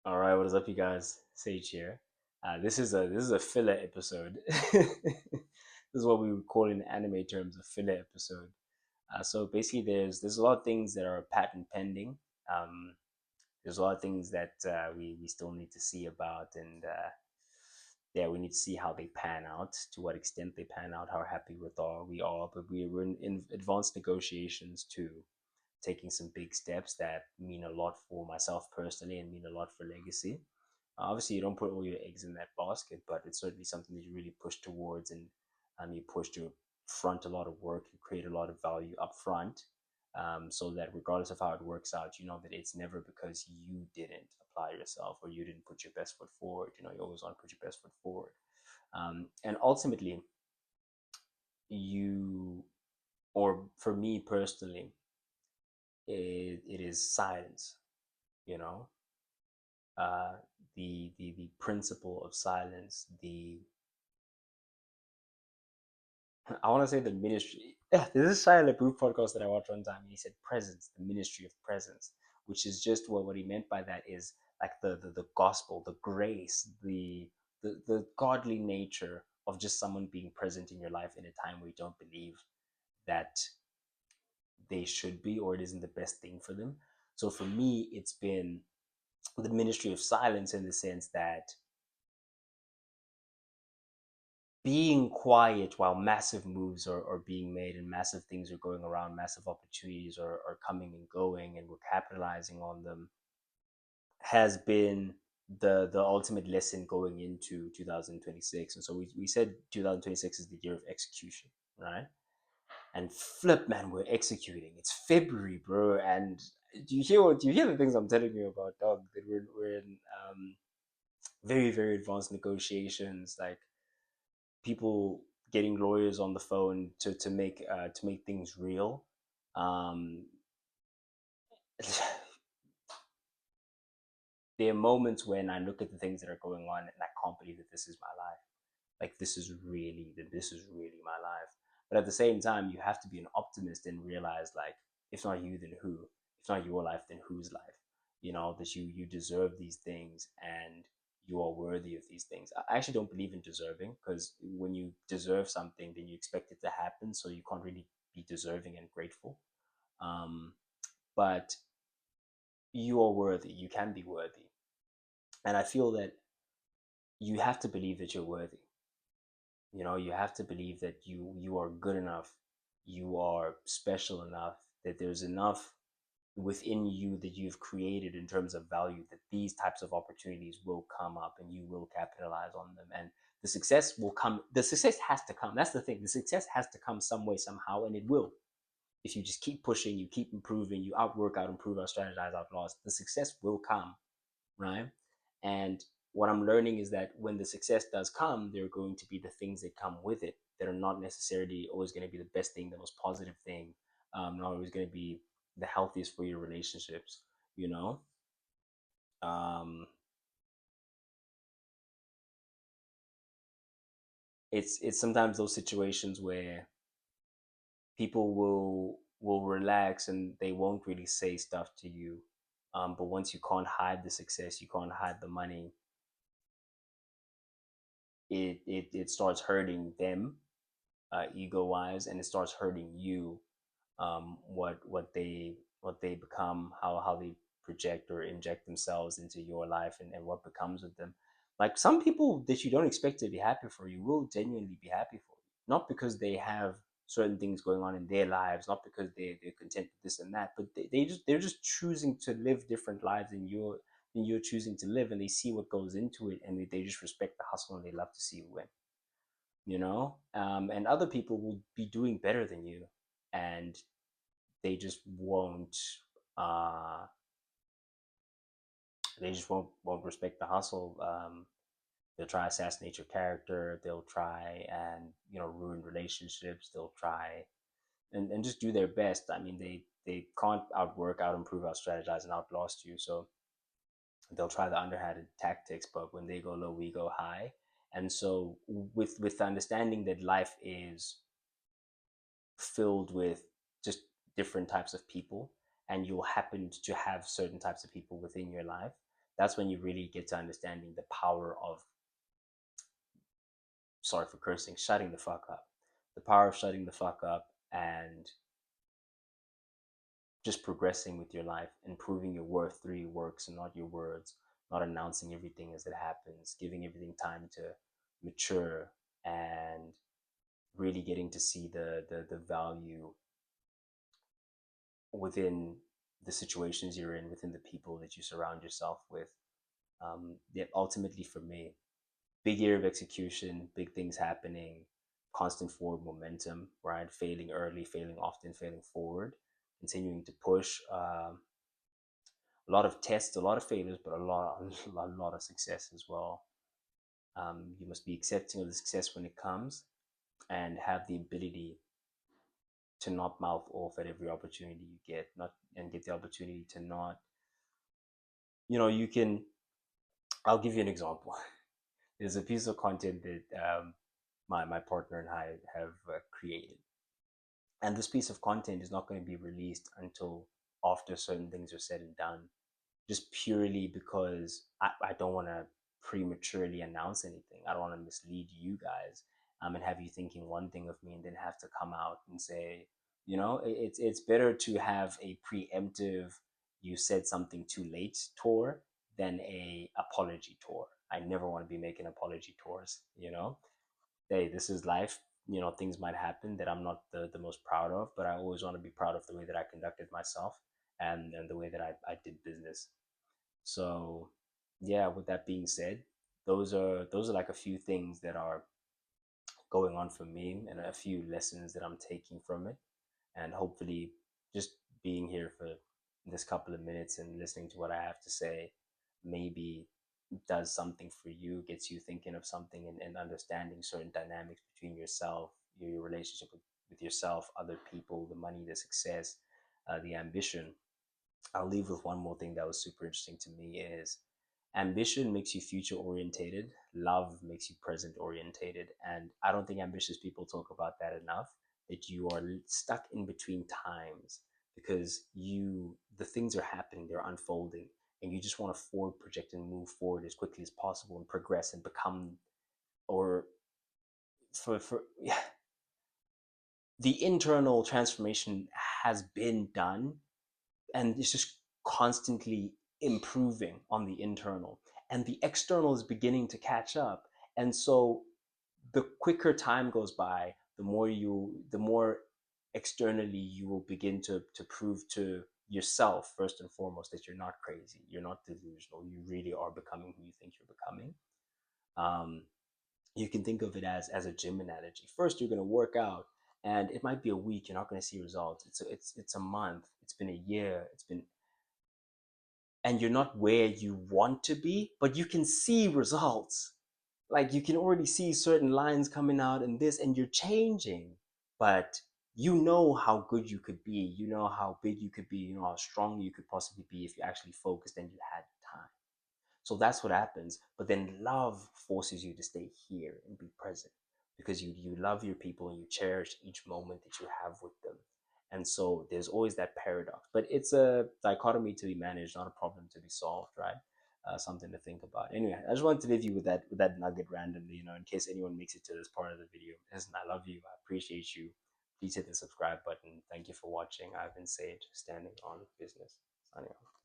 All right, what is up, you guys? Sage here. This is a filler episode. This is what we would call in anime terms a filler episode. So basically, there's a lot of things that are patent pending. Um, there's a lot of things that we still need to see about, and yeah, we need to see how they pan out, to what extent they pan out, how happy with all we are. But we're in advanced negotiations too, taking some big steps that mean a lot for myself personally and mean a lot for legacy. Obviously, you don't put all your eggs in that basket, but it's certainly something that you really push towards, and you push to front a lot of work and create a lot of value up front, so that regardless of how it works out, you know that it's never because you didn't apply yourself or you didn't put your best foot forward. You know, you always want to put your best foot forward, and ultimately, you, or for me personally, it is silence. You know, uh, the principle of silence, the I want to say the ministry. Yeah, there's a Shia LaBeouf podcast that I watched one time, and he said presence, the ministry of presence, which is just what he meant by that is like the gospel, the grace, the godly nature of just someone being present in your life in a time where you don't believe that they should be, or it isn't the best thing for them. So for me, it's been the ministry of silence, in the sense that being quiet while massive moves are being made and massive things are going around, massive opportunities are coming and going, and we're capitalizing on them, has been the ultimate lesson going into 2026. And so we said 2026 is the year of execution, right? And flip, man, we're executing. It's February, bro. And do you hear the things I'm telling you about, dog? That we're in very, very advanced negotiations, like people getting lawyers on the phone to make things real. Um, there are moments when I look at the things that are going on and I can't believe that this is my life. Like this is really my life. But at the same time, you have to be an optimist and realize, like, if not you, then who? If not your life, then whose life? You know that you deserve these things, and you are worthy of these things. I actually don't believe in deserving, because when you deserve something, then you expect it to happen, so you can't really be deserving and grateful. Um, but you are worthy. You can be worthy, and I feel that you have to believe that you're worthy. You know, you have to believe that you are good enough, you are special enough, that there's enough within you that you've created in terms of value, that these types of opportunities will come up and you will capitalize on them, and the success will come. The success has to come. That's the thing. The success has to come some way, somehow, and it will. If you just keep pushing, you keep improving, you outwork, out improve, out strategize, out loss, the success will come, right? And what I'm learning is that when the success does come, there are going to be the things that come with it that are not necessarily always going to be the best thing, the most positive thing, not always going to be the healthiest for your relationships, you know? Um, it's sometimes those situations where people will relax and they won't really say stuff to you. But once you can't hide the success, you can't hide the money, it starts hurting them, ego wise, and it starts hurting you. What they become, how they project or inject themselves into your life, and what becomes of them. Like, some people that you don't expect to be happy for you will genuinely be happy for you, not because they have certain things going on in their lives, not because they're content with this and that, but they're just choosing to live different lives than you're choosing to live, and they see what goes into it, and they just respect the hustle, and they love to see you win, you know. And other people will be doing better than you, and they just won't uh won't respect the hustle. They'll try to assassinate your character, they'll try and, you know, ruin relationships, they'll try and just do their best. I mean, they can't outwork, out improve, out strategize, and outlast you, so they'll try the underhanded tactics, but when they go low, we go high. And so with the understanding that life is filled with just different types of people, and you'll happen to have certain types of people within your life, That's when you really get to understanding the power of, sorry for cursing, shutting the fuck up. The power of shutting the fuck up and just progressing with your life and proving your worth through your works and not your words, not announcing everything as it happens, giving everything time to mature, and really getting to see the value within the situations you're in, within the people that you surround yourself with. Yeah, ultimately for me, big year of execution, big things happening, constant forward momentum, right? Failing early, failing often, failing forward, continuing to push. A lot of tests, a lot of failures, but a lot of success as well. You must be accepting of the success when it comes, and have the ability to not mouth off at every opportunity you get, not and get the opportunity to not, you can. I'll give you an example. There's a piece of content that my partner and I have created, and this piece of content is not going to be released until after certain things are said and done, just purely because I don't want to prematurely announce anything. I don't want to mislead you guys, and have you thinking one thing of me and then have to come out and say, it's better to have a preemptive "you said something too late" tour than a apology tour. I never want to be making apology tours. Hey, this is life. Things might happen that I'm not the most proud of, but I always want to be proud of the way that I conducted myself, and the way that I did business. So, yeah, with that being said, those are like a few things that are going on for me, and a few lessons that I'm taking from it. And hopefully, just being here for this couple of minutes and listening to what I have to say maybe does something for you, gets you thinking of something, and understanding certain dynamics between yourself, your relationship with yourself, other people, the money, the success, the ambition. I'll leave with one more thing that was super interesting to me is ambition makes you future orientated, love makes you present orientated. And I don't think ambitious people talk about that enough, that you are stuck in between times because the things are happening, they're unfolding, and you just want to forward project and move forward as quickly as possible and progress and become, or for yeah, the internal transformation has been done, and it's just constantly improving on the internal, and the external is beginning to catch up. And so the quicker time goes by, the more externally you will begin to prove to yourself, first and foremost, that you're not crazy, you're not delusional, you really are becoming who you think you're becoming. um, you can think of it as a gym analogy. First, you're going to work out, and it might be a week. You're not going to see results. It's a month. It's been a year. And you're not where you want to be, but you can see results. Like, you can already see certain lines coming out and this, and you're changing. But you know how good you could be. You know how big you could be. You know how strong you could possibly be if you actually focused and you had time. So that's what happens. But then love forces you to stay here and be present, because you love your people and you cherish each moment that you have with them. And so there's always that paradox. But it's a dichotomy to be managed, not a problem to be solved, right? Something to think about. Anyway, I just wanted to leave you with that nugget randomly, in case anyone makes it to this part of the video. Listen, I love you. I appreciate you. Please hit the subscribe button. Thank you for watching. I've been Sage, standing on business. Signing off.